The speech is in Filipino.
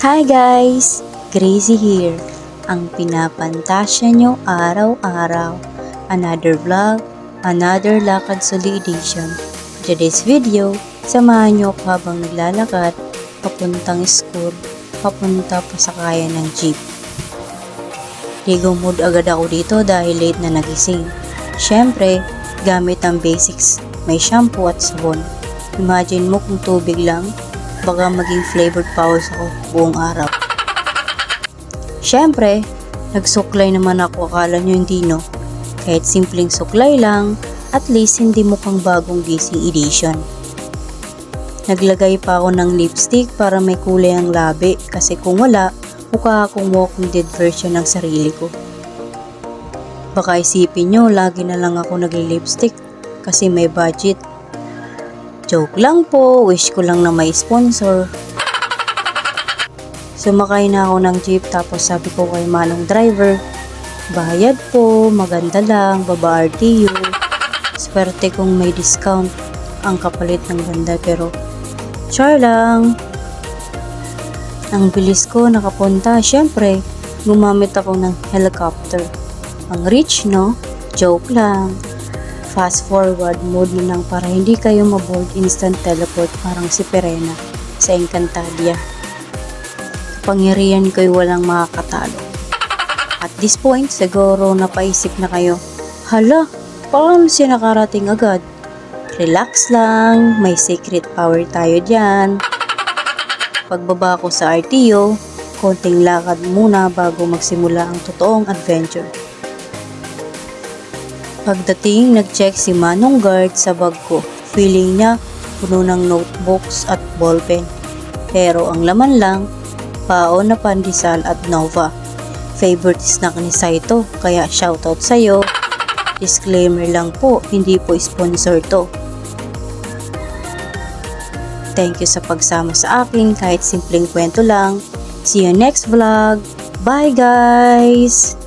Hi guys! Gracie here, ang pinapantasya nyo araw-araw. Another vlog, another lakad soli edition. In today's video, samahan nyo ako habang naglalakad, papuntang school, papunta pa sa kaya ng jeep. Ligo mood agad ako dito dahil late na nagising. Syempre, gamit ang basics, may shampoo at sabon. Imagine mo kung tubig lang, baka maging flavored powers ako buong araw. Syempre, nagsuklay naman ako, akala nyo hindi no? Kahit simpleng suklay lang, at least hindi mukhang bagong gising edition. Naglagay pa ako ng lipstick para may kulay ang labi kasi kung wala, mukha akong Walking Dead version ng sarili ko. Baka isipin nyo, lagi na lang ako nagli-lipstick kasi may budget. Joke lang po, wish ko lang na may sponsor. Sumakay na ako ng jeep tapos sabi ko kay manong driver, bayad po, maganda lang, baba RTU. Swerte kung may discount ang kapalit ng ganda pero char lang. Ang bilis ko nakapunta, syempre gumamit ako ng helicopter. Ang rich no? Joke lang. Fast forward mode na lang para hindi kayo maboard, instant teleport parang si Perena sa Encantadia. Kapangyarihan ko'y walang makakatalo. At this point, siguro napaisip na kayo, hala, paano siya nakarating agad? Relax lang, may secret power tayo dyan. Pagbaba ko sa RTO, konting lakad muna bago magsimula ang totoong adventure. Pagdating, nag-check si Manong guard sa bag ko. Feeling niya, puno ng notebooks at ballpen. Pero ang laman lang, paon na pandesal at Nova. Favorite snack ni Saito, kaya shoutout sa'yo. Disclaimer lang po, hindi po sponsor to. Thank you sa pagsama sa akin kahit simpleng kwento lang. See you next vlog. Bye guys!